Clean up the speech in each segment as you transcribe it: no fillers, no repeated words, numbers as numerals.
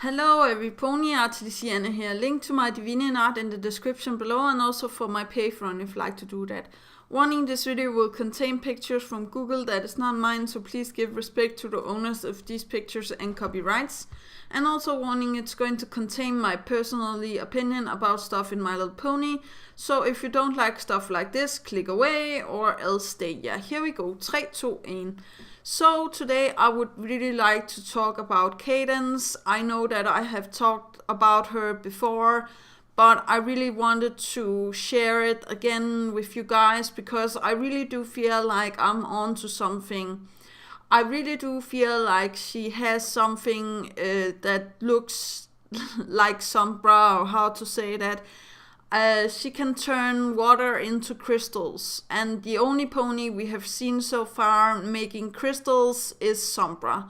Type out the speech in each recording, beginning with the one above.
Hello every pony art, Luciana here. Link to my divine art in the description below and also for my Patreon if you'd like to do that. Warning, this video will contain pictures from Google that is not mine, so please give respect to the owners of these pictures and copyrights. And also warning, it's going to contain my personally opinion about stuff in My Little Pony, so if you don't like stuff like this, click away or else stay. Yeah, here we go. 3, 2, 1. So today I would really like to talk about Cadence. I know that I have talked about her before, but I really wanted to share it again with you guys because I really do feel like I'm onto something. I really do feel like she has something that looks like Sombra, or how to say that. She can turn water into crystals, and the only pony we have seen so far making crystals is Sombra.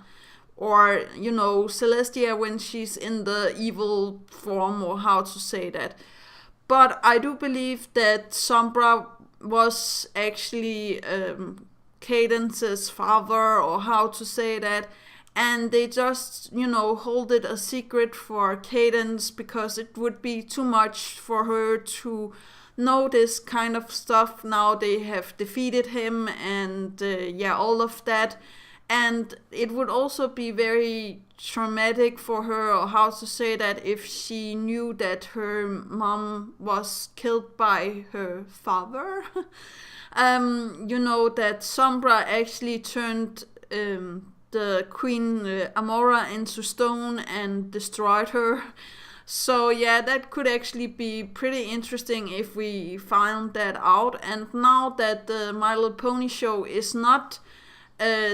Or, Celestia when she's in the evil form, or how to say that. But I do believe that Sombra was actually Cadence's father, or how to say that. And they just, hold it a secret for Cadence because it would be too much for her to know this kind of stuff. Now they have defeated him and all of that. And it would also be very traumatic for her, or how to say that, if she knew that her mom was killed by her father. That Sombra actually turned the Queen Amora into stone and destroyed her. So yeah, that could actually be pretty interesting if we found that out. And now that the My Little Pony show is not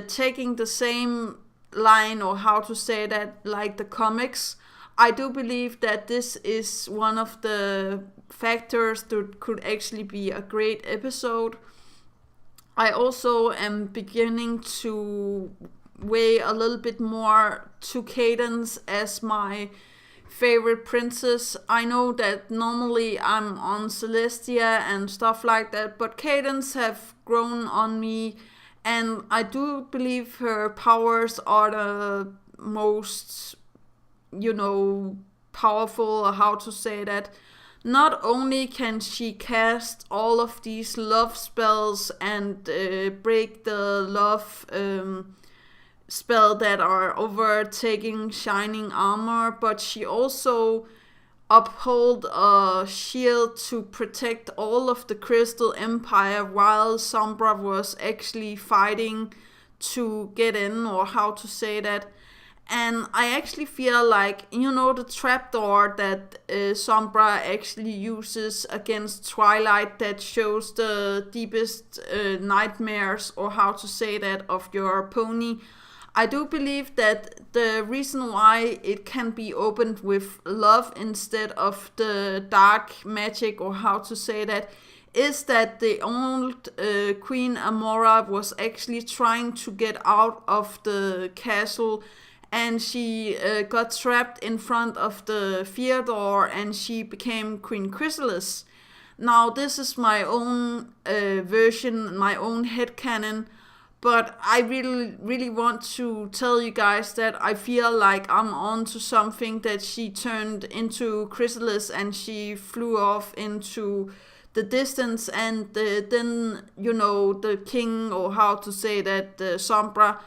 taking the same line, or how to say that, like the comics, I do believe that this is one of the factors that could actually be a great episode. I also am beginning to weigh a little bit more to Cadence as my favorite princess. I know that normally I'm on Celestia and stuff like that, but Cadence have grown on me, and I do believe her powers are the most, powerful, or how to say that. Not only can she cast all of these love spells and break the love spell that are overtaking shining armor, but she also uphold a shield to protect all of the Crystal Empire while Sombra was actually fighting to get in, or how to say that. And I actually feel like, the trapdoor that Sombra actually uses against Twilight, that shows the deepest nightmares, or how to say that, of your pony. I do believe that the reason why it can be opened with love instead of the dark magic, or how to say that, is that the old Queen Amora was actually trying to get out of the castle, and she got trapped in front of the fear door, and she became Queen Chrysalis. Now this is my own version, my own headcanon. But I really, really want to tell you guys that I feel like I'm on to something, that she turned into Chrysalis and she flew off into the distance, and then, the king, or how to say that, Sombra,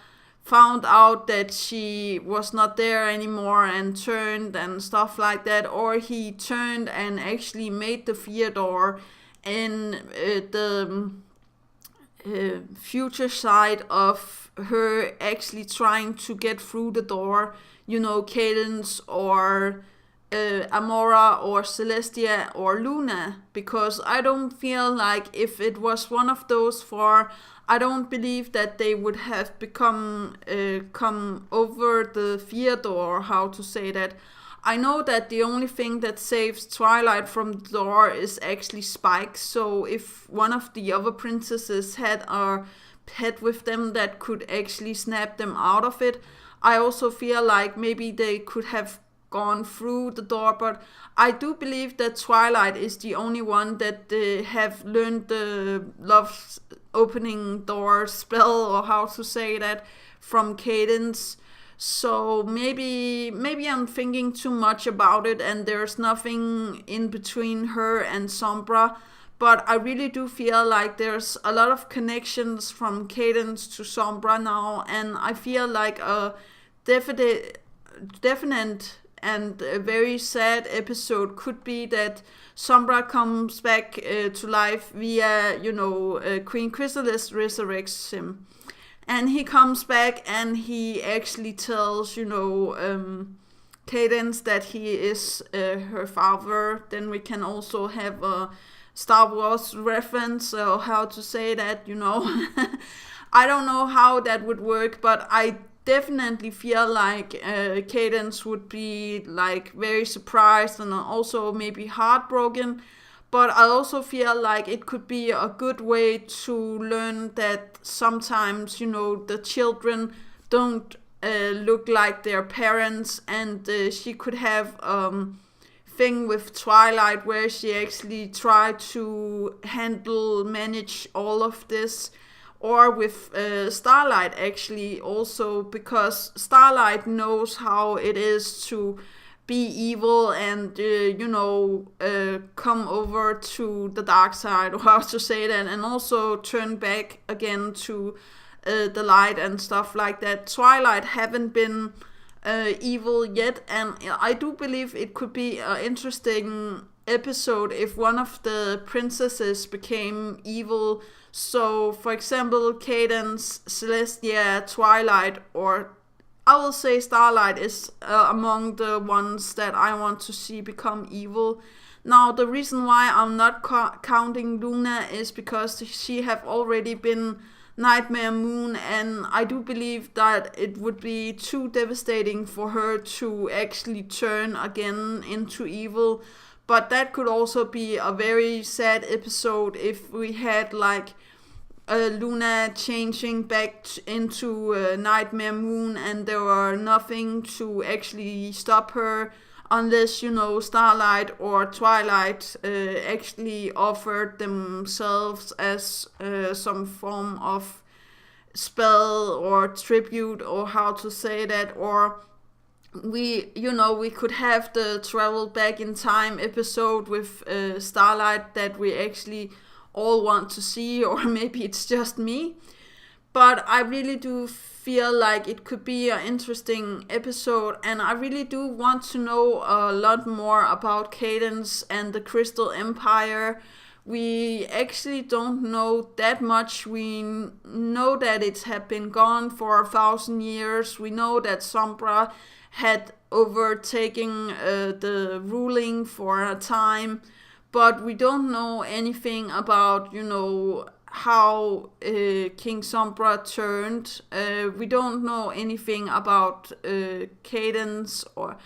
found out that she was not there anymore and turned and stuff like that. Or he turned and actually made the fear door in the future side of her actually trying to get through the door, Cadence or Amora or Celestia or Luna, because I don't feel like if it was one of those four, I don't believe that they would have come over the fear door, how to say that. I know that the only thing that saves Twilight from the door is actually Spike, so if one of the other princesses had a pet with them that could actually snap them out of it, I also feel like maybe they could have gone through the door. But I do believe that Twilight is the only one that have learned the love opening door spell, or how to say that, from Cadence. So maybe I'm thinking too much about it, and there's nothing in between her and Sombra. But I really do feel like there's a lot of connections from Cadence to Sombra now, and I feel like a definite and a very sad episode could be that Sombra comes back to life via, Queen Chrysalis resurrects him. And he comes back and he actually tells, Cadence that he is her father. Then we can also have a Star Wars reference, or how to say that, I don't know how that would work, but I definitely feel like Cadence would be like very surprised and also maybe heartbroken. But I also feel like it could be a good way to learn that sometimes, the children don't look like their parents, and she could have thing with Twilight where she actually tried to manage all of this, or with Starlight actually also, because Starlight knows how it is to be evil and come over to the dark side, or how to say that, and also turn back again to the light and stuff like that. Twilight haven't been evil yet, and I do believe it could be an interesting episode if one of the princesses became evil. So for example, Cadence, Celestia, Twilight, or I will say Starlight is among the ones that I want to see become evil. Now, the reason why I'm not counting Luna is because she have already been Nightmare Moon, and I do believe that it would be too devastating for her to actually turn again into evil. But that could also be a very sad episode if we had like Luna changing back into Nightmare Moon, and there were nothing to actually stop her unless, Starlight or Twilight actually offered themselves as some form of spell or tribute, or how to say that, or we could have the travel back in time episode with Starlight that we actually all want to see, or maybe it's just me. But I really do feel like it could be an interesting episode, and I really do want to know a lot more about Cadence and the Crystal Empire. We actually don't know that much. We know that it had been gone for 1,000 years. We know that Sombra had overtaken the ruling for a time, but we don't know anything about, how King Sombra turned. We don't know anything about Cadence, or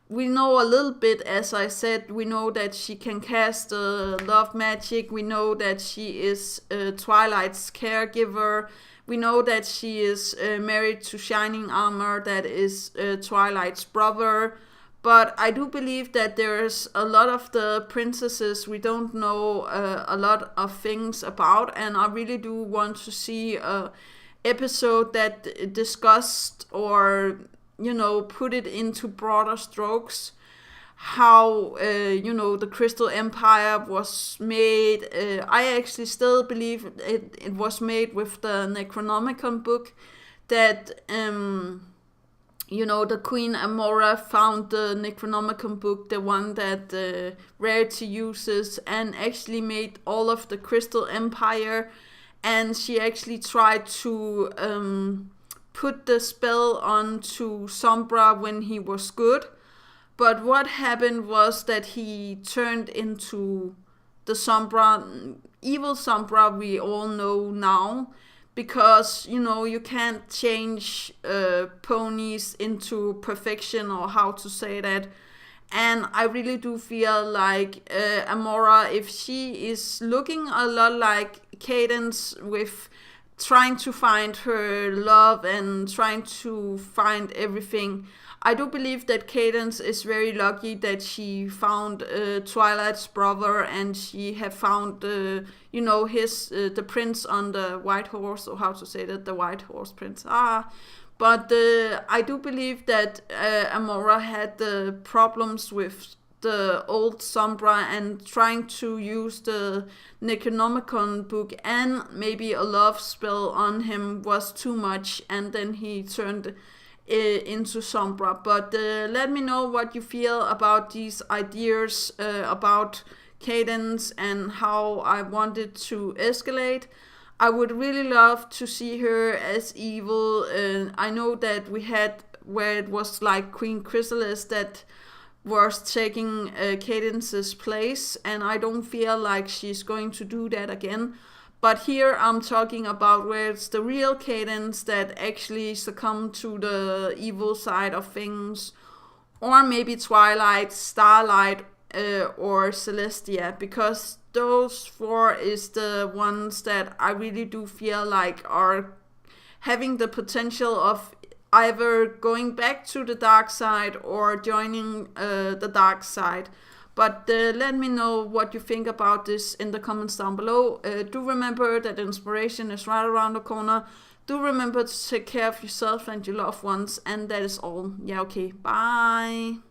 we know a little bit, as I said. We know that she can cast love magic. We know that she is Twilight's caregiver. We know that she is married to Shining Armor, that is Twilight's brother. But I do believe that there's a lot of the princesses we don't know a lot of things about, and I really do want to see a episode that discussed, or put it into broader strokes, how the Crystal Empire was made. I actually still believe it was made with the Necronomicon book, that the Queen Amora found the Necronomicon book, the one that Rarity uses, and actually made all of the Crystal Empire. And she actually tried to put the spell onto Sombra when he was good. But what happened was that he turned into the Sombra, evil Sombra we all know now. Because, you can't change ponies into perfection, or how to say that. And I really do feel like Amora, if she is looking a lot like Cadence, with trying to find her love and trying to find everything, I do believe that Cadence is very lucky that she found Twilight's brother, and she have found his the prince on the white horse, or how to say that, the white horse prince. But I do believe that Amora had problems with the old Sombra, and trying to use the Necronomicon book and maybe a love spell on him was too much, and then he turned into Sombra. But let me know what you feel about these ideas about Cadence and how I wanted to escalate. I would really love to see her as evil. I know that we had where it was like Queen Chrysalis that was taking Cadence's place, and I don't feel like she's going to do that again. But here I'm talking about where it's the real Cadence that actually succumbed to the evil side of things, or maybe Twilight, Starlight, or Celestia, because those four is the ones that I really do feel like are having the potential of either going back to the dark side or joining the dark side. But let me know what you think about this in the comments down below. Do remember that inspiration is right around the corner. Do remember to take care of yourself and your loved ones. And that is all. Yeah, okay. Bye.